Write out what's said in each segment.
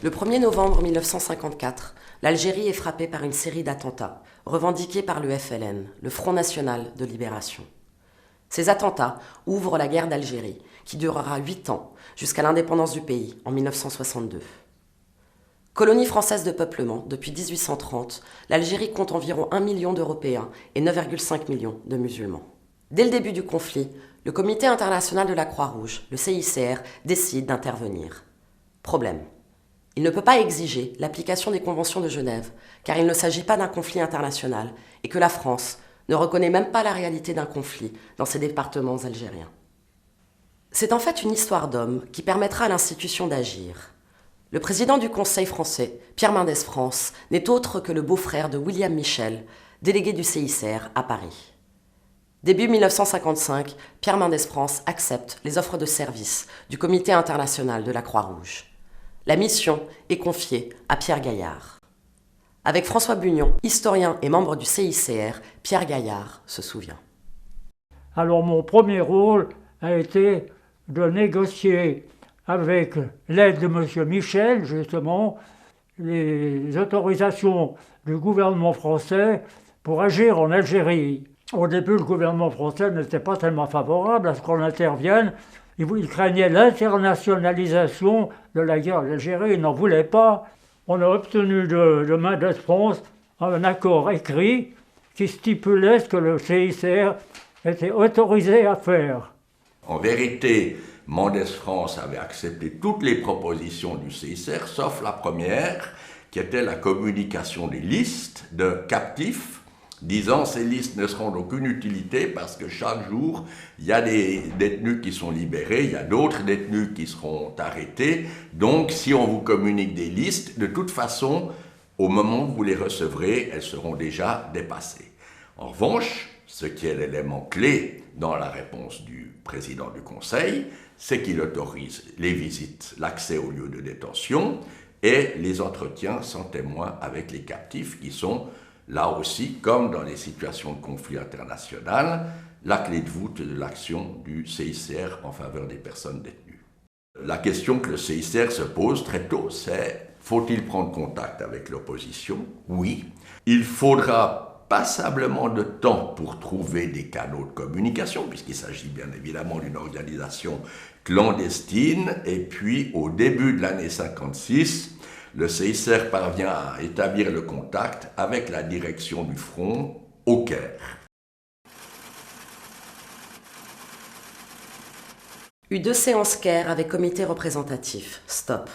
Le 1er novembre 1954, l'Algérie est frappée par une série d'attentats, revendiqués par le FLN, le Front National de Libération. Ces attentats ouvrent la guerre d'Algérie, qui durera 8 ans, jusqu'à l'indépendance du pays, en 1962. Colonie française de peuplement, depuis 1830, l'Algérie compte environ 1 million d'Européens et 9,5 millions de musulmans. Dès le début du conflit, le Comité international de la Croix-Rouge, le CICR, décide d'intervenir. Problème. Il ne peut pas exiger l'application des conventions de Genève, car il ne s'agit pas d'un conflit international et que la France ne reconnaît même pas la réalité d'un conflit dans ses départements algériens. C'est en fait une histoire d'homme qui permettra à l'institution d'agir. Le président du Conseil français, Pierre Mendès France, n'est autre que le beau-frère de William Michel, délégué du CICR à Paris. Début 1955, Pierre Mendès France accepte les offres de service du Comité international de la Croix-Rouge. La mission est confiée à Pierre Gaillard. Avec François Bugnon, historien et membre du CICR, Pierre Gaillard se souvient. Alors mon premier rôle a été de négocier avec l'aide de M. Michel, justement, les autorisations du gouvernement français pour agir en Algérie. Au début, le gouvernement français n'était pas tellement favorable à ce qu'on intervienne. Il craignait l'internationalisation de la guerre d'Algérie, il n'en voulait pas. On a obtenu de Mendès France un accord écrit qui stipulait ce que le CICR était autorisé à faire. En vérité, Mendès France avait accepté toutes les propositions du CICR, sauf la première, qui était la communication des listes de captifs, disant ces listes ne seront d'aucune utilité parce que chaque jour, il y a des détenus qui sont libérés, il y a d'autres détenus qui seront arrêtés. Donc, si on vous communique des listes, de toute façon, au moment où vous les recevrez, elles seront déjà dépassées. En revanche, ce qui est l'élément clé dans la réponse du président du Conseil, c'est qu'il autorise les visites, l'accès aux lieux de détention et les entretiens sans témoin avec les captifs qui sont là aussi, comme dans les situations de conflit international, la clé de voûte de l'action du CICR en faveur des personnes détenues. La question que le CICR se pose très tôt, c'est faut-il prendre contact avec l'opposition? Oui. Il faudra passablement de temps pour trouver des canaux de communication, puisqu'il s'agit bien évidemment d'une organisation clandestine, et puis au début de l'année 56, le CICR parvient à établir le contact avec la direction du front au Caire. Eut 2 séances Caire avec comité représentatif, stop.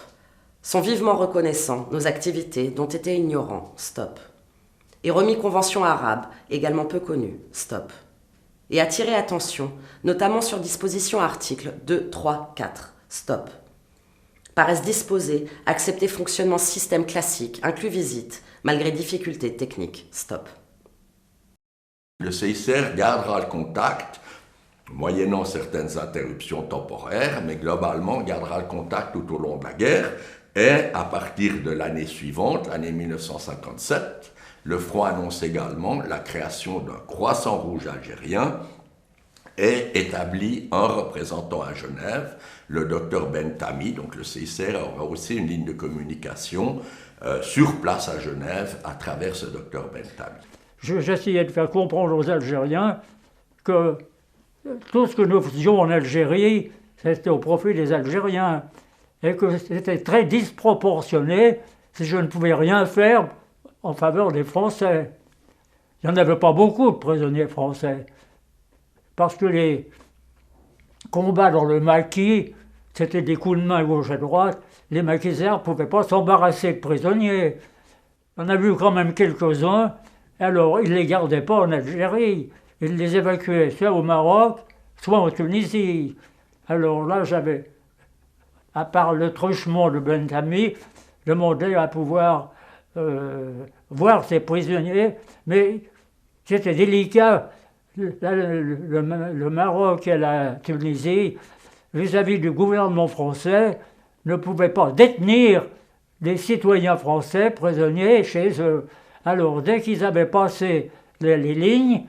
Sont vivement reconnaissants nos activités dont étaient ignorants, stop. Et remis convention arabe, également peu connue, stop. Et attirer attention, notamment sur disposition articles 2, 3, 4, stop. Paraissent disposés à accepter fonctionnement système classique, inclus visite, malgré difficultés techniques. Stop. Le CICR gardera le contact, moyennant certaines interruptions temporaires, mais globalement gardera le contact tout au long de la guerre. Et à partir de l'année suivante, l'année 1957, le Front annonce également la création d'un Croissant Rouge algérien et établit un représentant à Genève, le docteur Bentami. Donc le CICR aura aussi une ligne de communication sur place à Genève à travers ce docteur Bentami. J'essayais de faire comprendre aux Algériens que tout ce que nous faisions en Algérie, c'était au profit des Algériens, et que c'était très disproportionné si je ne pouvais rien faire en faveur des Français. Il n'y en avait pas beaucoup de prisonniers français, parce que les combats dans le maquis, c'était des coups de main gauche et droite. Les maquisards ne pouvaient pas s'embarrasser de prisonniers. On a vu quand même quelques-uns, alors ils ne les gardaient pas en Algérie. Ils les évacuaient soit au Maroc, soit en Tunisie. Alors là, j'avais, à part le truchement de Bentami, demandé à pouvoir voir ces prisonniers, mais c'était délicat. Le Maroc et la Tunisie, vis-à-vis du gouvernement français, ne pouvaient pas détenir des citoyens français prisonniers chez eux. Alors, dès qu'ils avaient passé les lignes,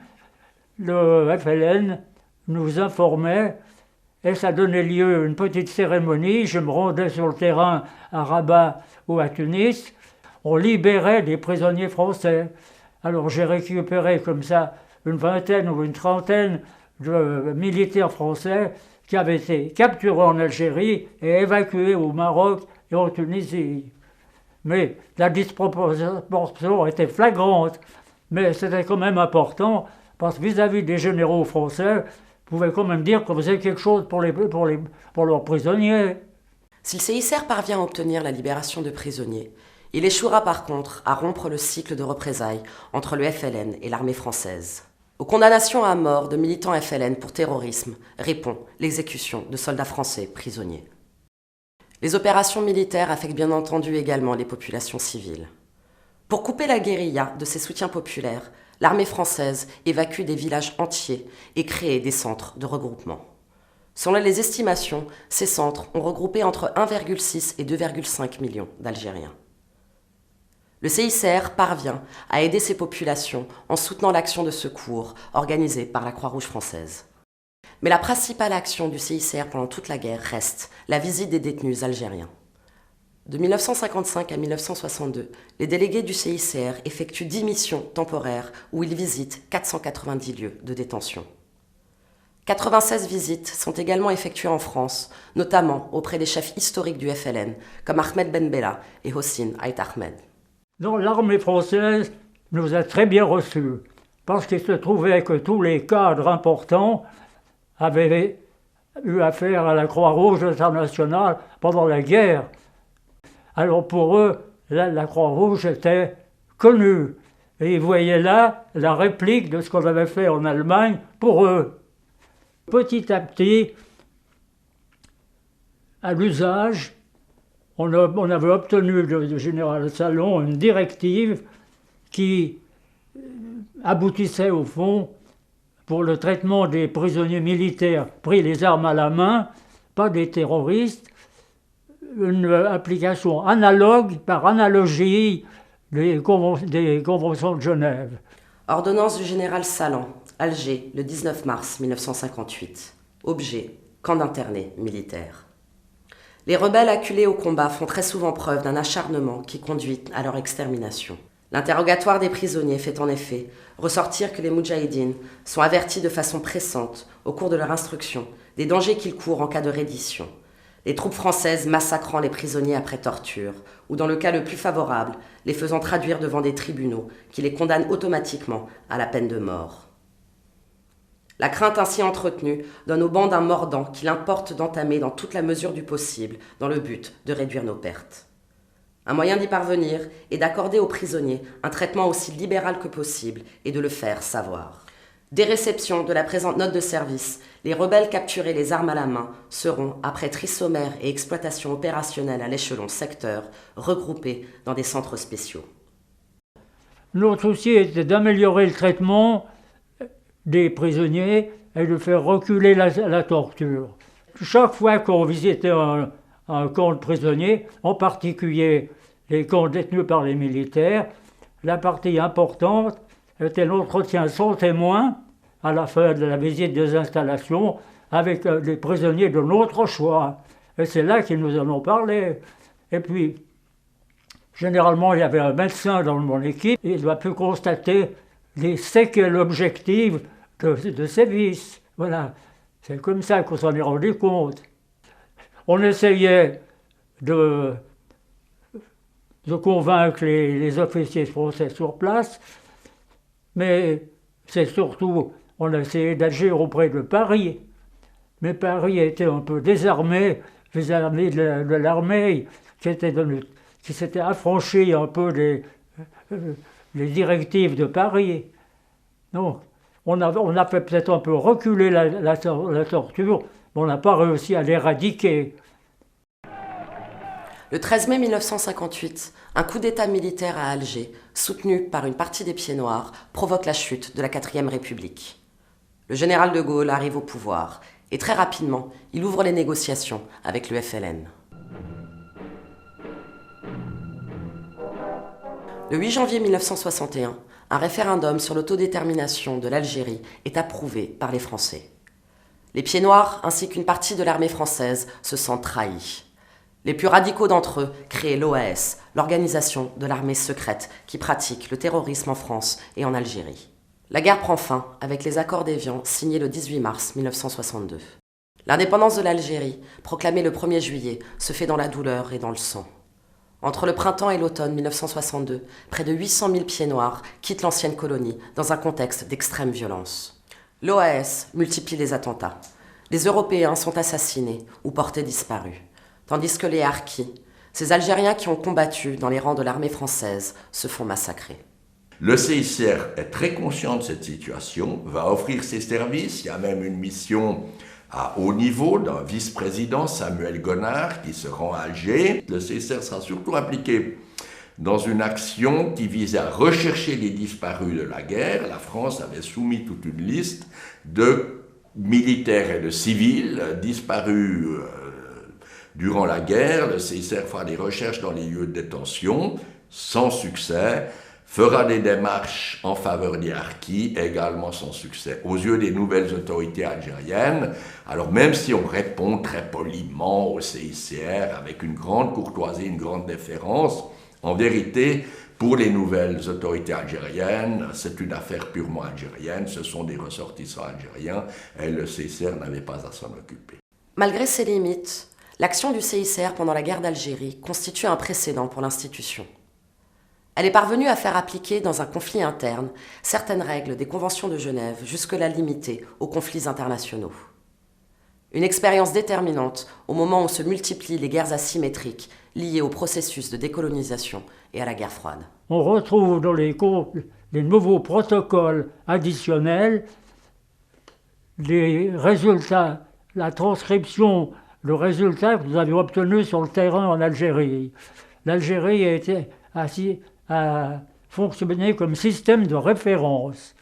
le FLN nous informait et ça donnait lieu à une petite cérémonie. Je me rendais sur le terrain à Rabat ou à Tunis. On libérait des prisonniers français. Alors j'ai récupéré comme ça une vingtaine ou une trentaine de militaires français qui avaient été capturés en Algérie et évacués au Maroc et en Tunisie. Mais la disproportion était flagrante, mais c'était quand même important, parce que vis-à-vis des généraux français, vous pouvez quand même dire qu'on faisait quelque chose pour leurs prisonniers. Si le CICR parvient à obtenir la libération de prisonniers, il échouera par contre à rompre le cycle de représailles entre le FLN et l'armée française. Aux condamnations à mort de militants FLN pour terrorisme répond l'exécution de soldats français prisonniers. Les opérations militaires affectent bien entendu également les populations civiles. Pour couper la guérilla de ses soutiens populaires, l'armée française évacue des villages entiers et crée des centres de regroupement. Selon les estimations, ces centres ont regroupé entre 1,6 et 2,5 millions d'Algériens. Le CICR parvient à aider ces populations en soutenant l'action de secours organisée par la Croix-Rouge française. Mais la principale action du CICR pendant toute la guerre reste la visite des détenus algériens. De 1955 à 1962, les délégués du CICR effectuent 10 missions temporaires où ils visitent 490 lieux de détention. 96 visites sont également effectuées en France, notamment auprès des chefs historiques du FLN, comme Ahmed Ben Bella et Hossein Ait Ahmed. Donc l'armée française nous a très bien reçus, parce qu'il se trouvait que tous les cadres importants avaient eu affaire à la Croix-Rouge internationale pendant la guerre. Alors pour eux, la Croix-Rouge était connue, et ils voyaient là la réplique de ce qu'on avait fait en Allemagne pour eux. Petit à petit, à l'usage, on avait obtenu du général Salon une directive qui aboutissait au fond, pour le traitement des prisonniers militaires pris les armes à la main, pas des terroristes, une application analogue, par analogie, des conventions de Genève. Ordonnance du général Salan, Alger, le 19 mars 1958. Objet, camp d'internés militaires. Les rebelles acculés au combat font très souvent preuve d'un acharnement qui conduit à leur extermination. L'interrogatoire des prisonniers fait en effet ressortir que les moudjahidines sont avertis de façon pressante, au cours de leur instruction, des dangers qu'ils courent en cas de reddition. Les troupes françaises massacrant les prisonniers après torture, ou dans le cas le plus favorable, les faisant traduire devant des tribunaux qui les condamnent automatiquement à la peine de mort. La crainte ainsi entretenue donne aux bandes un mordant qu'il importe d'entamer dans toute la mesure du possible, dans le but de réduire nos pertes. Un moyen d'y parvenir est d'accorder aux prisonniers un traitement aussi libéral que possible et de le faire savoir. Dès réception de la présente note de service, les rebelles capturés les armes à la main seront, après tri sommaire et exploitation opérationnelle à l'échelon secteur, regroupés dans des centres spéciaux. Notre souci était d'améliorer le traitement des prisonniers et de faire reculer la torture. Chaque fois qu'on visitait un camp de prisonniers, en particulier les camps détenus par les militaires, la partie importante était l'entretien sans témoin à la fin de la visite des installations avec les prisonniers de notre choix. Et c'est là qu'ils nous en ont parlé. Et puis, généralement, il y avait un médecin dans mon équipe et il doit pu constater les séquelles objectives de sévices. Voilà, c'est comme ça qu'on s'en est rendu compte. On essayait de convaincre les officiers français sur place, mais c'est surtout, on a essayé d'agir auprès de Paris. Mais Paris était un peu désarmé vis-à-vis de l'armée qui s'était affranchi un peu des directives de Paris. Donc, on a fait peut-être un peu reculer la torture, mais on n'a pas réussi à l'éradiquer. Le 13 mai 1958, un coup d'État militaire à Alger, soutenu par une partie des Pieds Noirs, provoque la chute de la 4e République. Le général de Gaulle arrive au pouvoir et très rapidement, il ouvre les négociations avec le FLN. Le 8 janvier 1961, un référendum sur l'autodétermination de l'Algérie est approuvé par les Français. Les pieds noirs, ainsi qu'une partie de l'armée française, se sentent trahis. Les plus radicaux d'entre eux créent l'OAS, l'organisation de l'armée secrète qui pratique le terrorisme en France et en Algérie. La guerre prend fin avec les accords d'Évian signés le 18 mars 1962. L'indépendance de l'Algérie, proclamée le 1er juillet, se fait dans la douleur et dans le sang. Entre le printemps et l'automne 1962, près de 800 000 pieds noirs quittent l'ancienne colonie dans un contexte d'extrême violence. L'OAS multiplie les attentats. Les Européens sont assassinés ou portés disparus, tandis que les Harkis, ces Algériens qui ont combattu dans les rangs de l'armée française, se font massacrer. Le CICR est très conscient de cette situation, va offrir ses services. Il y a même une mission à haut niveau d'un vice-président, Samuel Gonard, qui se rend à Alger. Le CICR sera surtout impliqué dans une action qui visait à rechercher les disparus de la guerre. La France avait soumis toute une liste de militaires et de civils disparus durant la guerre. Le CICR fera des recherches dans les lieux de détention, sans succès. Fera des démarches en faveur des Harkis, également sans succès. Aux yeux des nouvelles autorités algériennes, alors même si on répond très poliment au CICR avec une grande courtoisie, une grande déférence, en vérité, pour les nouvelles autorités algériennes, c'est une affaire purement algérienne, ce sont des ressortissants algériens et le CICR n'avait pas à s'en occuper. Malgré ses limites, l'action du CICR pendant la guerre d'Algérie constitue un précédent pour l'institution. Elle est parvenue à faire appliquer dans un conflit interne certaines règles des conventions de Genève jusque-là limitées aux conflits internationaux. Une expérience déterminante au moment où se multiplient les guerres asymétriques liées au processus de décolonisation et à la guerre froide. On retrouve dans les nouveaux protocoles additionnels les résultats, la transcription, le résultat que nous avions obtenu sur le terrain en Algérie. L'Algérie a fonctionné comme système de référence.